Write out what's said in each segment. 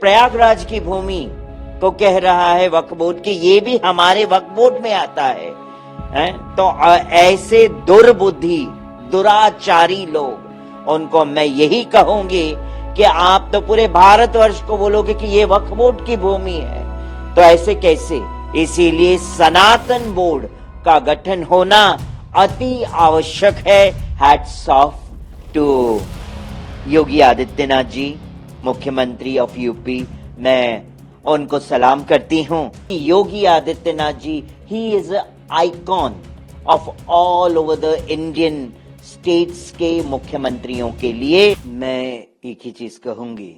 प्रयागराज की भूमि को कह रहा है वक्फ बोर्ड कि ये भी हमारे वक्फ बोर्ड में आता है, तो ऐसे दुर्बुद्धि दुराचारी लोग, उनको मैं यही कहूंगी कि आप तो पूरे भारतवर्ष को बोलोगे कि ये वक्फ बोर्ड की भूमि है, तो ऐसे कैसे। इसीलिए सनातन बोर्ड का गठन होना अति आवश्यक है। Hats off to Yogi Adityanath ji, मुख्यमंत्री ऑफ यूपी। मैं उनको सलाम करती हूँ। योगी Adityanath ji, he is icon of all over the Indian states के मुख्यमंत्रियों के लिए। मैं एक ही चीज कहूंगी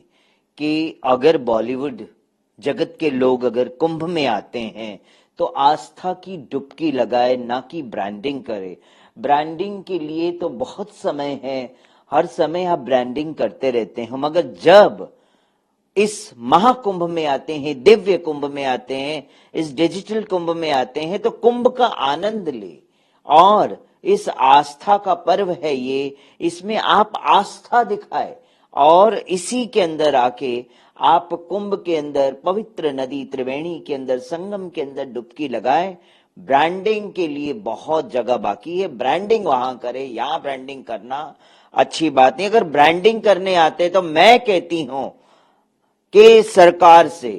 कि अगर बॉलीवुड जगत के लोग अगर कुंभ में आते हैं तो आस्था की डुबकी लगाए, ना कि ब्रांडिंग करे। ब्रांडिंग के लिए तो बहुत समय है, हर समय आप ब्रांडिंग करते रहते हैं, मगर जब इस महाकुंभ में आते हैं, दिव्य कुंभ में आते हैं, इस डिजिटल कुंभ में आते हैं, तो कुंभ का आनंद ले। और इस आस्था का पर्व है ये, इसमें आप आस्था दिखाए और इसी के अंदर आके आप कुंभ के अंदर पवित्र नदी त्रिवेणी के अंदर संगम के अंदर डुबकी लगाए। ब्रांडिंग के लिए बहुत जगह बाकी है, ब्रांडिंग वहां करे, यहां ब्रांडिंग करना अच्छी बात नहीं। अगर ब्रांडिंग करने आते तो मैं कहती हूं कि सरकार से,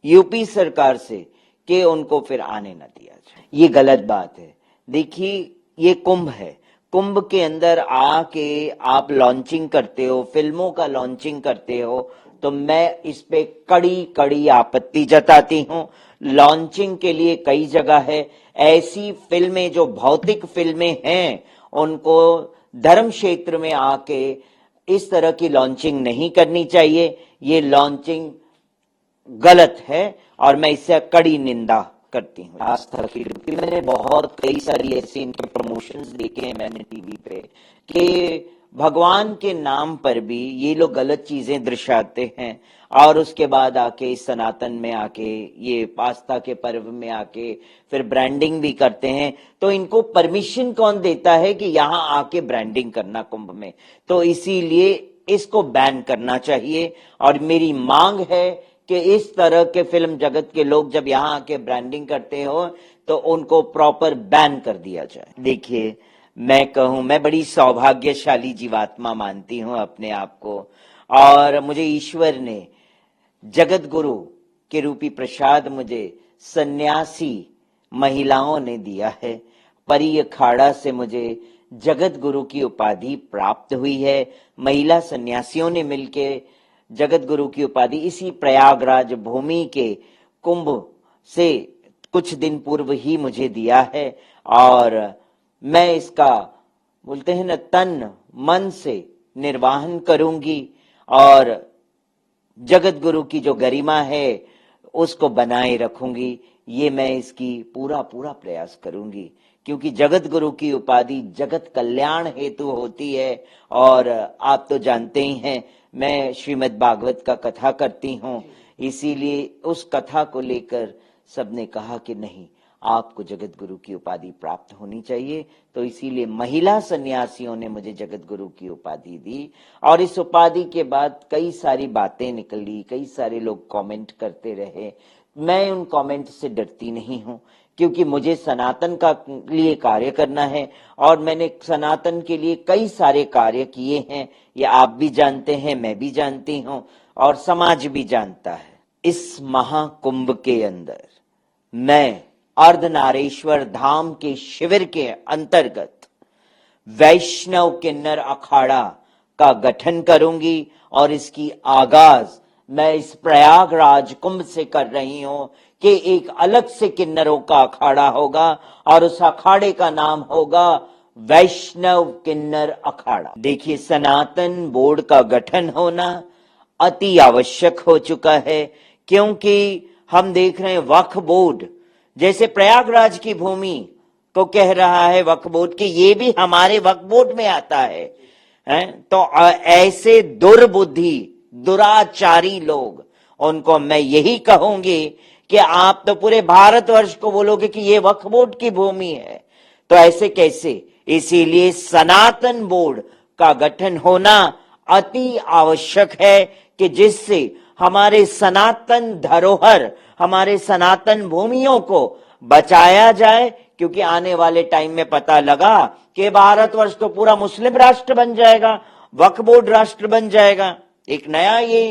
यूपी सरकार से, कि उनको फिर आने न दिया जाए। ये गलत बात है। देखिए, ये कुंभ है, कुंभ के अंदर आके आप लॉन्चिंग करते हो, फिल्मों का लॉन्चिंग करते हो, तो मैं इस पे कड़ी कड़ी आपत्ति जताती हूं। लॉन्चिंग के लिए कई जगह है, ऐसी फिल्में जो भौतिक फिल्में हैं उनको धर्म क्षेत्र में आके इस तरह की लॉन्चिंग नहीं करनी चाहिए। ये लॉन्चिंग गलत है और मैं इससे कड़ी निंदा करती हूँ। आस्था की डुबकी, मैंने बहुत कई सारी ऐसी इनके प्रमोशंस देखे हैं मैंने टीवी पे कि भगवान के नाम पर भी ये लोग गलत चीजें दर्शाते हैं और उसके बाद आके इस सनातन में आके ये आस्था के पर्व में आके फिर ब्रांडिंग भी करते हैं। तो इनको परमिशन कौन देता है कि यहां आके ब्रांडिंग करना कुंभ में? तो इसीलिए इसको बैन करना चाहिए। और मेरी मांग है कि इस तरह के फिल्म जगत के लोग जब यहां आके ब्रांडिंग करते हो तो उनको प्रॉपर बैन कर दिया जाए। देखिए, मैं कहूं, मैं बड़ी सौभाग्यशाली जीवात्मा मानती हूं अपने आप को, और मुझे ईश्वर ने जगत गुरु के रूपी प्रसाद मुझे सन्यासी महिलाओं ने दिया है। परी अखाड़ा से मुझे जगत गुरु की उपाधि प्राप्त हुई है। महिला सन्यासियों ने मिलकर जगत गुरु की उपाधि इसी प्रयागराज भूमि के कुंभ से कुछ दिन पूर्व ही मुझे दिया है, और मैं इसका, बोलते हैं ना, तन मन से निर्वाहन करूंगी और जगत गुरु की जो गरिमा है उसको बनाए रखूंगी। ये मैं इसकी पूरा पूरा प्रयास करूंगी, क्योंकि जगत गुरु की उपाधि जगत कल्याण हेतु होती है। और आप तो जानते ही हैं, मैं श्रीमद् भागवत का कथा करती हूँ, इसीलिए उस कथा को लेकर सबने कहा कि नहीं, आपको जगत गुरु की उपाधि प्राप्त होनी चाहिए। तो इसीलिए महिला सन्यासियों ने मुझे जगत गुरु की उपाधि दी, और इस उपाधि के बाद कई सारी बातें निकली, कई सारे लोग कमेंट करते रहे। मैं उन कमेंट से डरती नहीं हूं, क्योंकि मुझे सनातन का लिए कार्य करना है, और मैंने सनातन के लिए कई सारे कार्य किए हैं। ये आप भी जानते हैं, मैं भी जानती हूं, और समाज भी जानता है। इस महाकुंभ के अंदर मैं अर्धनारेश्वर धाम के शिविर के अंतर्गत वैष्णव किन्नर अखाड़ा का गठन करूंगी, और इसकी आगाज मैं इस प्रयागराज कुंभ से कर रही हूं कि एक अलग से किन्नरों का अखाड़ा होगा, और उस अखाड़े का नाम होगा वैष्णव किन्नर अखाड़ा। देखिए, सनातन बोर्ड का गठन होना अति आवश्यक हो चुका है, क्योंकि हम देख रहे हैं वक्फ बोर्ड, जैसे प्रयागराज की भूमि को कह रहा है वक्फ बोर्ड कि ये भी हमारे वक्फ बोर्ड में आता है, तो ऐसे दुर्बुद्धि दुराचारी लोग, उनको मैं यही कहूंगी कि आप तो पूरे भारतवर्ष को बोलोगे कि ये वक्फ बोर्ड की भूमि है, तो ऐसे कैसे। इसीलिए सनातन बोर्ड का गठन होना अति आवश्यक है कि जिससे हमारे सनातन धरोहर, हमारे सनातन भूमियों को बचाया जाए, क्योंकि आने वाले टाइम में पता लगा कि भारतवर्ष तो पूरा मुस्लिम राष्ट्र बन जाएगा, वक्फ बोर्ड राष्ट्र बन जाएगा, एक नया ये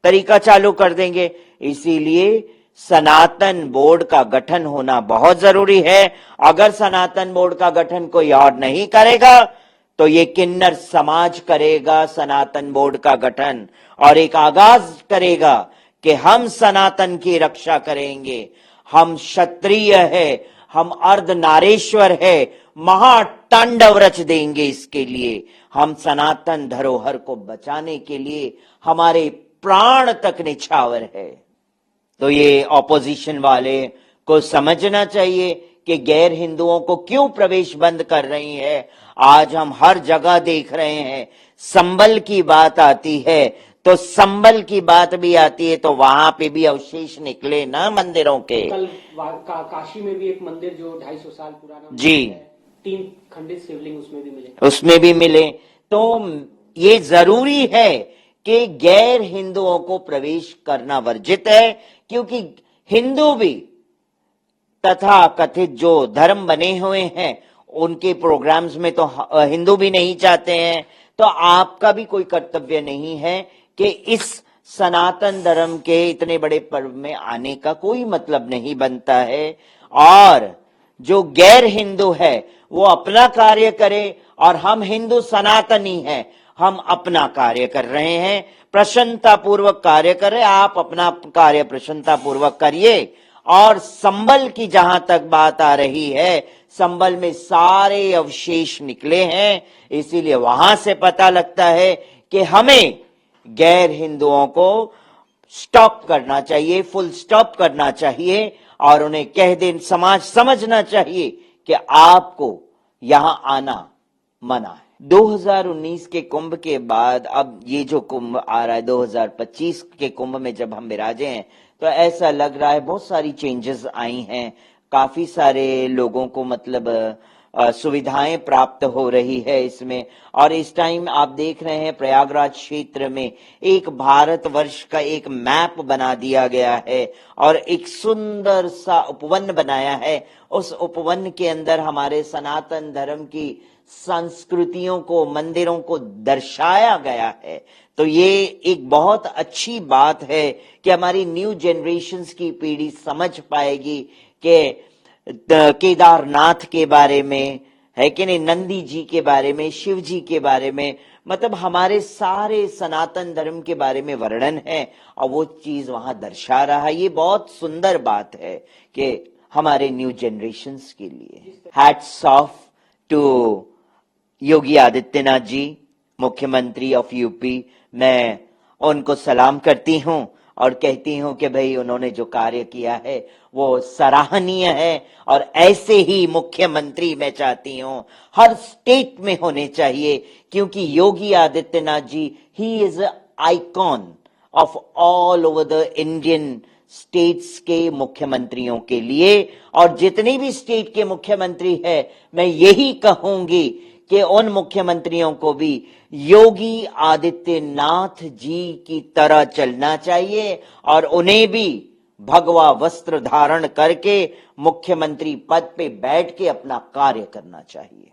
तरीका चालू कर देंगे। इसीलिए सनातन बोर्ड का गठन होना बहुत जरूरी है। अगर सनातन बोर्ड का गठन कोई और नहीं करेगा तो ये किन्नर समाज करेगा सनातन बोर्ड का गठन, और एक आगाज करेगा कि हम सनातन की रक्षा करेंगे, हम क्षत्रिय है, हम अर्धनारेश्वर है, महातांडव रच देंगे इसके लिए। हम सनातन धरोहर को बचाने के लिए हमारे प्राण तक निछावर है। तो ये ऑपोजिशन वाले को समझना चाहिए कि गैर हिंदुओं को क्यों प्रवेश बंद कर रही है। आज हम हर जगह देख रहे हैं, संबल की बात आती है तो संबल की बात भी आती है, तो वहां पे भी अवशेष निकले ना मंदिरों के। कल काशी में भी एक मंदिर जो 250 साल पुराना जी, 3 खंडित शिवलिंग उसमें भी मिले। तो ये जरूरी है कि गैर हिंदुओं को प्रवेश करना वर्जित है, क्योंकि हिंदू भी तथा कथित जो धर्म बने हुए हैं उनके प्रोग्राम्स में तो हिंदू भी नहीं चाहते हैं। तो आपका भी कोई कर्तव्य नहीं है कि इस सनातन धर्म के इतने बड़े पर्व में आने का कोई मतलब नहीं बनता है। और जो गैर हिंदू है वो अपना कार्य करे, और हम हिंदू सनातनी हैं, हम अपना कार्य कर रहे हैं, प्रसन्नता पूर्वक कार्य करें। आप अपना कार्य प्रसन्नता पूर्वक करिए। और संबल की जहां तक बात आ रही है, संबल में सारे अवशेष निकले हैं, इसीलिए वहां से पता लगता है कि हमें गैर हिंदुओं को स्टॉप करना चाहिए, फुल स्टॉप करना चाहिए, और उन्हें कह दें, समाज समझना चाहिए कि आपको यहां आना मना है। 2019 के कुंभ के बाद अब ये जो कुंभ आ रहा है 2025 के कुंभ में जब हम विराजे हैं, तो ऐसा लग रहा है बहुत सारी चेंजेस आई हैं, काफी सारे लोगों को मतलब सुविधाएं प्राप्त हो रही है इसमें। और इस टाइम आप देख रहे हैं प्रयागराज क्षेत्र में एक भारतवर्ष का एक मैप बना दिया गया है, और एक सुंदर सा उपवन बनाया है। उस उपवन के अंदर हमारे सनातन धर्म की संस्कृतियों को, मंदिरों को दर्शाया गया है। तो ये एक बहुत अच्छी बात है कि हमारी न्यू जनरेशन्स की पीढ़ी समझ पाएगी कि केदारनाथ के बारे में है कि नहीं, नंदी जी के बारे में, शिव जी के बारे में, मतलब हमारे सारे सनातन धर्म के बारे में वर्णन है, और वो चीज वहां दर्शा रहा है। ये बहुत सुंदर बात है कि हमारे न्यू जनरेशन्स के लिए। Hats off to Yogi Adityanath ji, मुख्यमंत्री ऑफ यूपी। मैं उनको सलाम करती हूं और कहती हूं कि भाई उन्होंने जो कार्य किया है वो सराहनीय है, और ऐसे ही मुख्यमंत्री मैं चाहती हूं हर स्टेट में होने चाहिए, क्योंकि Yogi Adityanath ji he is icon of all over the Indian states के मुख्यमंत्रियों के लिए। और जितने भी स्टेट के मुख्यमंत्री है, मैं यही कहूंगी कि उन मुख्यमंत्रियों को भी योगी आदित्यनाथ जी की तरह चलना चाहिए, और उन्हें भी भगवा वस्त्र धारण करके मुख्यमंत्री पद पे बैठ के अपना कार्य करना चाहिए।